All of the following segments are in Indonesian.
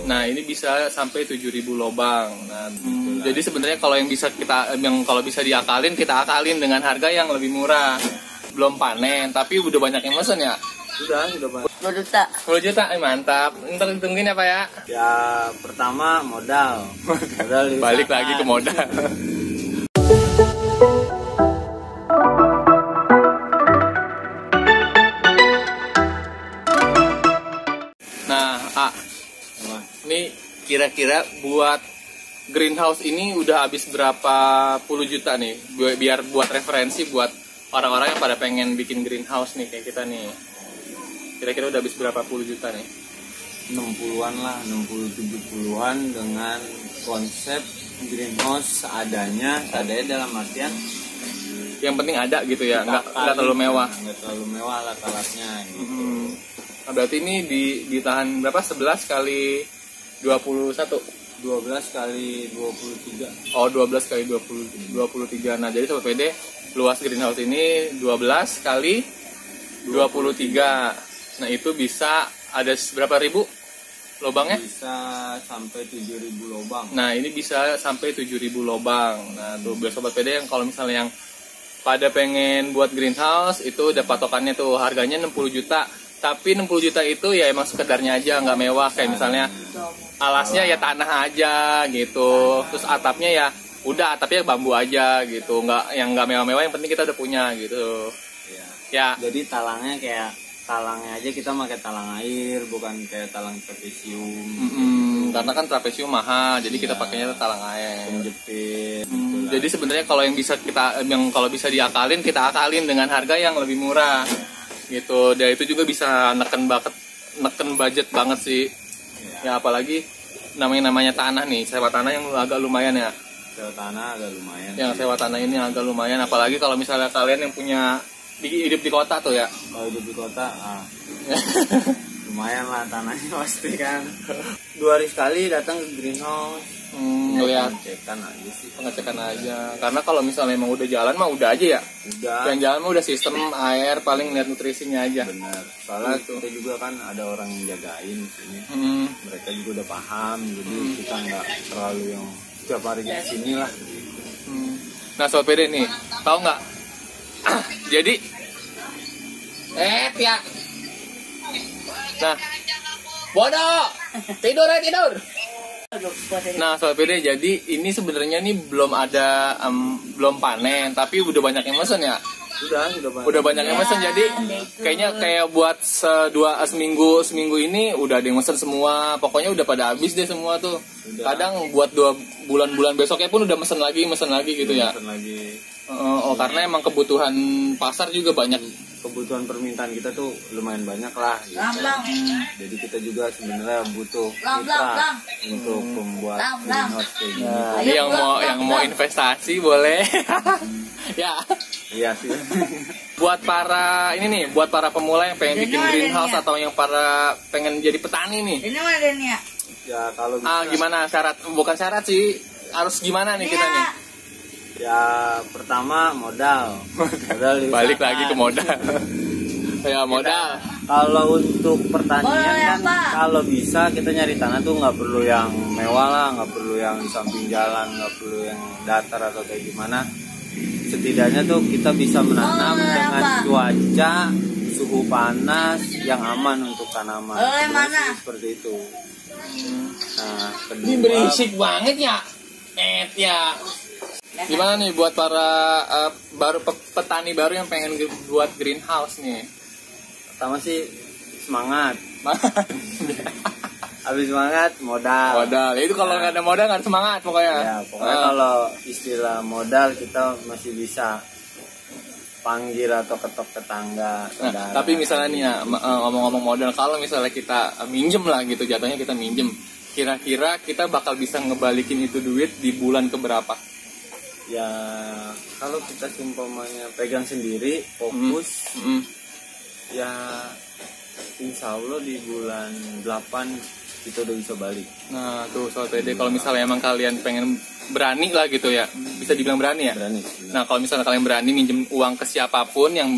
Nah, ini bisa sampai 7.000 lobang. Nah, jadi sebenarnya kalau yang bisa diakalin, kita akalin dengan harga yang lebih murah. Belum panen, tapi udah banyak yang mesen ya. Sudah banyak. 10 juta. 10 juta, mantap. Ntar ditungguin ya Pak ya. Ya pertama modal. Balik lagi ke modal. Nah, ini kira-kira buat greenhouse ini udah habis berapa puluh juta nih? Biar buat referensi buat orang-orang yang pada pengen bikin greenhouse nih kayak kita nih. Kira-kira udah habis berapa puluh juta nih? 60-an lah, 60-70-an dengan konsep greenhouse seadanya dalam artian yang penting ada gitu ya, nggak terlalu mewah. Nggak terlalu mewah lah alatnya gitu. Nah, berarti ini ditahan berapa? 11 kali 21? 12 kali 23. Oh, 12 kali 23. Nah, jadi Sobat PD, luas greenhouse ini 12 kali 23. Nah, itu bisa ada berapa ribu lobangnya? Bisa sampai 7.000 lobang. Nah, ini bisa sampai 7.000 lobang. Nah, tuh biar Sobat PD yang kalau misalnya yang pada pengen buat greenhouse itu udah patokannya tuh harganya 60 juta. Tapi 60 juta itu ya emang sekedarnya aja, nggak mewah. Kayak misalnya alasnya ya tanah aja gitu. Terus atapnya ya udah atapnya bambu aja gitu. Nggak mewah-mewah, yang penting kita udah punya gitu. Ya. Jadi talangnya aja kita pakai talang air, bukan kayak talang trapesium. Karena kan trapesium mahal, jadi kita pakainya talang air. Penjepit. Jadi sebenarnya kalau kalau bisa diakalin, kita akalin dengan harga yang lebih murah. Gitu. Dan itu juga bisa neken budget banget sih. Ya apalagi namanya tanah nih, sewa tanah yang agak lumayan ya. Sewa tanah agak lumayan. Yang sewa tanah ini agak lumayan, apalagi kalau misalnya kalian yang punya hidup di kota tuh ya. Kalau hidup di kota, lumayan lah tanahnya pasti kan. 2 hari sekali datang ke greenhouse. Ngeliat pengecekan aja. Karena kalau misalnya emang udah jalan mah udah aja ya. Udah. Yang jalan mah udah sistem air, paling lihat nutrisinya aja. Benar. Soalnya kita juga kan ada orang yang jagain di sini. Mereka juga udah paham, jadi kita nggak terlalu yang setiap hari di sini lah. Nah, Sobat PD nih, tahu nggak? Jadi, ya. Nah, bodoh, tidur. Nah, Sobat PD, jadi ini sebenarnya nih belum panen, tapi udah banyak yang mesen ya. Udah banyak yang mesen, jadi kayaknya kayak buat seminggu ini udah ada yang mesen semua. Pokoknya udah pada habis deh semua tuh. Kadang buat 2 bulan besoknya pun udah mesen lagi gitu ya. Karena emang kebutuhan pasar juga banyak. Kebutuhan permintaan kita tuh lumayan banyak lah gitu. Jadi kita juga sebenarnya butuh mitra untuk membuat greenhouse kayak gini. Jadi yang mau investasi boleh. Ya. Iya sih. Buat para pemula yang pengen bikin greenhouse atau yang pengen jadi petani nih. Ini mana ya? Ya kalau bisa. Gimana bukan syarat sih, harus gimana nih kita nih? Ya pertama modal Balik lagi ke modal. Ya modal. Kalau untuk pertanian kan kalau bisa kita nyari tanah tuh nggak perlu yang mewah lah, nggak perlu yang di samping jalan, nggak perlu yang datar atau kayak gimana. Setidaknya tuh kita bisa menanam dengan cuaca, suhu panas yang aman untuk tanaman. Seperti itu. Nah, ini berisik banget ya. Ya. Gimana nih buat para petani baru yang pengen buat greenhouse nih? Pertama sih semangat. Habis semangat modal. Itu kalau nggak ada modal nggak semangat pokoknya. Ya pokoknya kalau istilah modal kita masih bisa panggil atau ketok tetangga. Nah, tapi misalnya nih ya ngomong-ngomong modal, kalau misalnya kita minjem lah gitu, jatuhnya kita minjem, kira-kira kita bakal bisa ngebalikin itu duit di bulan keberapa? Ya kalau kita seumpamanya pegang sendiri fokus, ya insya Allah di bulan 8 kita udah bisa balik. Nah tuh Sobat PD, kalau misalnya emang kalian pengen berani lah gitu ya, bisa dibilang berani ya? Berani. Nah kalau misalnya kalian berani minjem uang ke siapapun, yang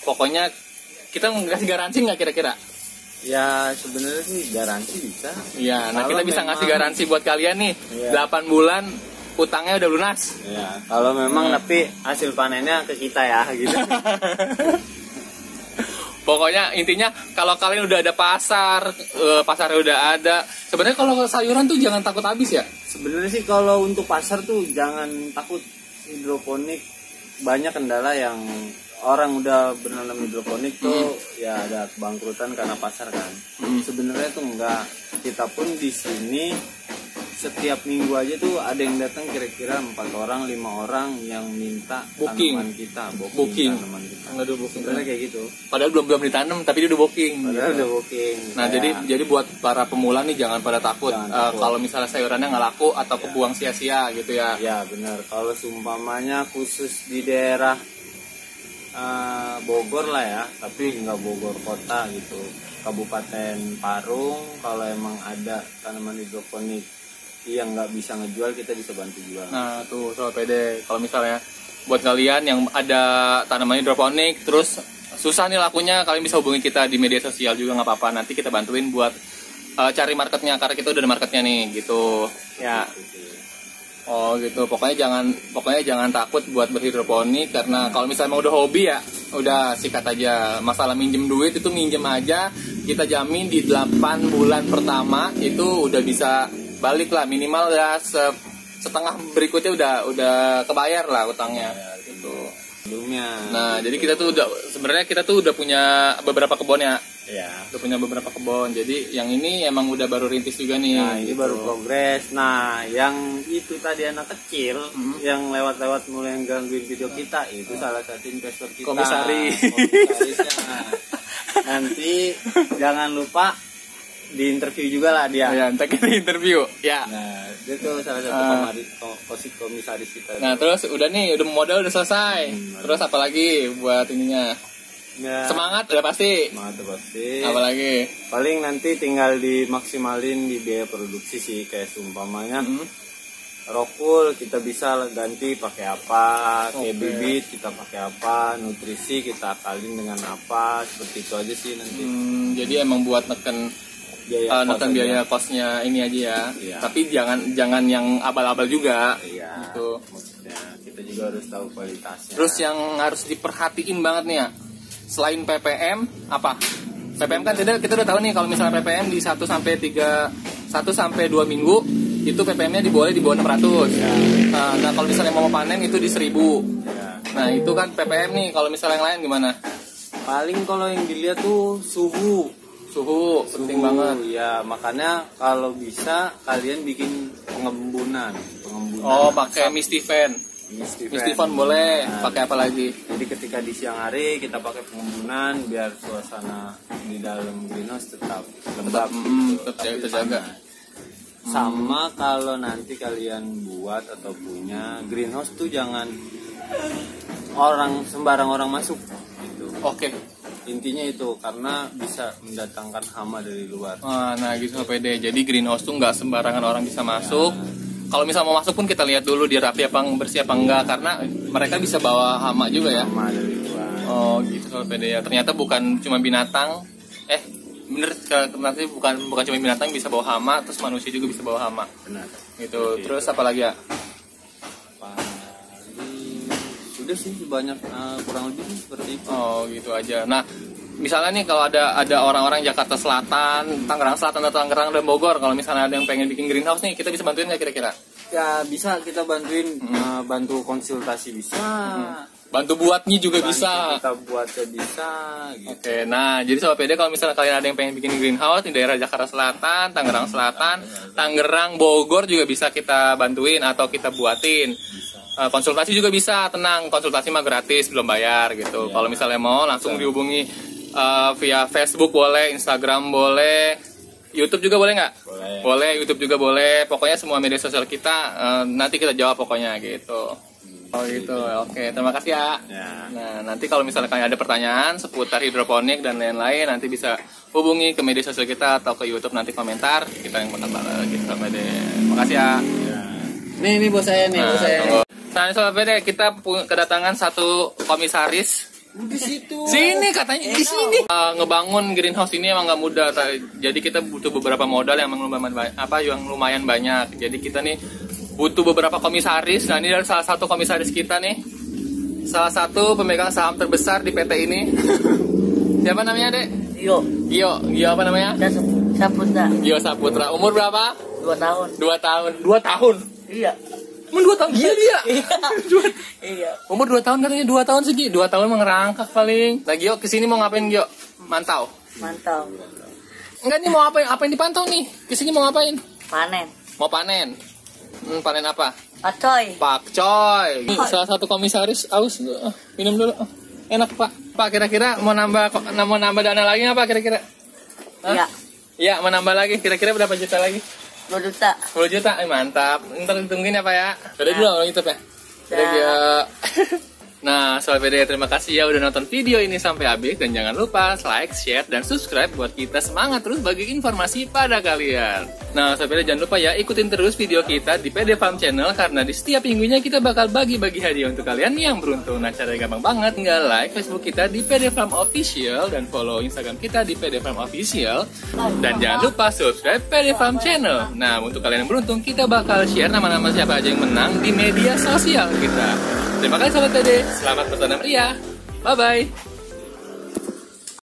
pokoknya kita ngasih garansi nggak kira-kira? Ya sebenarnya sih garansi bisa. Iya, nah Kalau kita bisa memang- ngasih garansi buat kalian nih. Iya. 8 bulan utangnya udah lunas. Ya, kalau memang tapi hasil panennya ke kita ya gitu. Pokoknya intinya kalau kalian udah ada pasar, pasarnya udah ada. Sebenarnya kalau sayuran tuh jangan takut habis ya. Sebenarnya sih kalau untuk pasar tuh jangan takut. Hidroponik banyak kendala yang orang udah bernanam hidroponik tuh ya ada kebangkrutan karena pasar kan. Sebenarnya tuh enggak. Kita pun di sini setiap minggu aja tuh ada yang datang kira-kira 4 orang 5 orang yang minta Booking. tanaman kita, Booking. tanaman kita. Nggak ada booking. Sebenarnya kayak gitu. Padahal belum ditanam tapi dia udah booking. Padahal gitu. udah booking. Nah, Kayak- jadi buat para pemula nih jangan pada takut, Jangan takut. kalau misalnya sayurannya nggak laku atau kebuang sia-sia gitu ya. ya benar. Kalau seumpamanya khusus di daerah Bogor lah ya, tapi nggak Bogor kota gitu. Kabupaten Parung, kalau emang ada tanaman hidroponik yang nggak bisa ngejual, kita bisa bantu jual. Nah, tuh soal PD. Kalau misalnya buat kalian yang ada tanaman hidroponik terus susah nih lakunya, kalian bisa hubungi kita di media sosial juga nggak apa-apa. Nanti kita bantuin buat cari marketnya karena kita udah ada marketnya nih gitu. Ya. Oh gitu, pokoknya jangan takut buat berhidroponik karena kalau misalnya mau udah hobi ya, udah sikat aja. Masalah minjem duit itu minjem aja, kita jamin di 8 bulan pertama itu udah bisa balik lah, minimal ya setengah berikutnya udah kebayar lah utangnya gitu. Sebelumnya. Nah, jadi kita tuh udah punya beberapa kebun ya. Ya. Udah punya beberapa kebun. Jadi yang ini emang udah baru rintis juga nih. Nah, ini gitu. baru progres. Nah, yang itu tadi anak kecil yang lewat-lewat mulai yang gangguin video kita itu salah satu investor kita. Komisarisnya. Nanti jangan lupa di interview juga lah dia. Ya, ntar kita interview. Ya. Nah, dia tuh salah satu komisaris kita. Nah, terus udah nih, udah modal udah selesai. Terus apa lagi buat ininya? Ya, Semangat udah pasti. semangat tuh pasti. Apalagi? Paling nanti tinggal dimaksimalin di biaya produksi sih, kayak seumpamanya rokul kita bisa ganti pakai apa, kayak bibit kita pakai apa, nutrisi kita akalin dengan apa, seperti itu aja sih nanti. Jadi emang buat neken Biaya biaya kosnya ini aja ya. Iya. Tapi jangan yang abal-abal juga. Iya. Gitu. Maksudnya kita juga harus tahu kualitasnya. Terus yang harus diperhatiin banget nih ya, selain PPM apa? PPM kan kita udah tahu nih kalau misalnya PPM di 1 sampai 2 minggu itu PPM-nya di bawah 600. Ya. Nah, kalau misalnya mau panen itu di 1000. Ya. Nah, itu kan PPM nih. Kalau misalnya yang lain gimana? Paling kalau yang dilihat tuh suhu Penting banget. ya, makanya kalau bisa kalian bikin pengembunan. Oh, pakai Mistifen. Mistifan boleh. Nah, Pakai apa lagi? jadi ketika di siang hari kita pakai pengembunan biar suasana di dalam greenhouse tetap lembab, tetap terjaga. Sama kalau nanti kalian buat atau punya greenhouse tuh jangan sembarang orang masuk gitu. Oke. Intinya itu karena bisa mendatangkan hama dari luar. Nah, gitu PD. Jadi greenhouse tuh nggak sembarangan orang bisa masuk. Kalau misalnya mau masuk pun kita lihat dulu dia rapi apa, bersih apa enggak, karena mereka bisa bawa hama juga ya. Hama dari luar. Oh gitu PD ya. Ternyata bukan cuma binatang. Bener, ternyata bukan cuma binatang bisa bawa hama, terus manusia juga bisa bawa hama. Benar. Gitu. Terus apa lagi ya? Sudah sih banyak kurang lebih seperti itu. Oh gitu aja. Nah, misalnya nih kalau ada orang-orang Jakarta Selatan, Tangerang Selatan atau Tangerang dan Bogor, kalau misalnya ada yang pengen bikin greenhouse nih, kita bisa bantuin nggak kira-kira? Ya bisa kita bantuin, bantu konsultasi bisa, Bantu buatnya juga bantu bisa. kita buatnya bisa. Gitu. Oke, nah jadi Sobat PD kalau misalnya kalian ada yang pengen bikin greenhouse di daerah Jakarta Selatan, Tangerang Selatan, Tangerang, Bogor juga bisa kita bantuin atau kita buatin. Konsultasi juga bisa, tenang, konsultasi mah gratis, belum bayar gitu. Kalau misalnya mau langsung dihubungi via Facebook boleh, Instagram boleh, YouTube juga boleh nggak? Boleh, YouTube juga boleh. Pokoknya semua media sosial kita nanti kita jawab pokoknya gitu. Oh gitu, oke, terima kasih ya. Nah, nanti kalau misalnya kalian ada pertanyaan seputar hidroponik dan lain-lain, nanti bisa hubungi ke media sosial kita atau ke YouTube, nanti komentar, kita yang kontak gitu sampai deh. Makasih ya. Nih bos saya nih, bos saya. Nah, Sobat PD, kita kedatangan satu komisaris Di situ. Sini katanya di sini. Ngebangun greenhouse ini emang nggak mudah. Jadi kita butuh beberapa modal yang lumayan banyak. Jadi kita nih butuh beberapa komisaris. Nah, ini adalah salah satu komisaris kita nih. Salah satu pemegang saham terbesar di PT ini. Siapa namanya, Dek? Gio Apa namanya? Saputra. Gio Saputra. Umur berapa? 2 tahun. 2 tahun. Iya. Umur 2 tahun gila dia. Iya. Umur 2 tahun katanya 2 tahun segi. 2 tahun mengerangkak paling. Nah, Gio kesini mau ngapain, Gio? Mantau. Enggak nih, mau apa yang dipantau nih? Kesini mau ngapain? Panen. Mau panen. Panen apa? Acoy. Pakcoy. Ini salah satu komisaris. Aus, minum dulu. Enak, Pak. Pak, kira-kira mau nambah dana lagi nggak, Pak, kira-kira? Iya. Iya, mau nambah lagi. Kira-kira berapa juta lagi? 2 juta. 10 juta. Mantap. Ntar ditungguin ya, Pak ya. Udah dulu on YouTube ya. Udah, Gio. Nah, Sobat PD, terima kasih ya udah nonton video ini sampai habis. Dan jangan lupa like, share, dan subscribe buat kita semangat terus bagi informasi pada kalian. Nah, Sobat PD, jangan lupa ya ikutin terus video kita di PD Farm Channel. Karena di setiap minggunya kita bakal bagi-bagi hadiah untuk kalian yang beruntung. Nah, caranya gampang banget. Tinggal like Facebook kita di PD Farm Official. Dan follow Instagram kita di PD Farm Official. Dan jangan lupa subscribe PD Farm Channel. Nah, untuk kalian yang beruntung, kita bakal share nama-nama siapa aja yang menang di media sosial kita. Terima kasih Sobat PD, selamat bertanam ria. Bye-bye.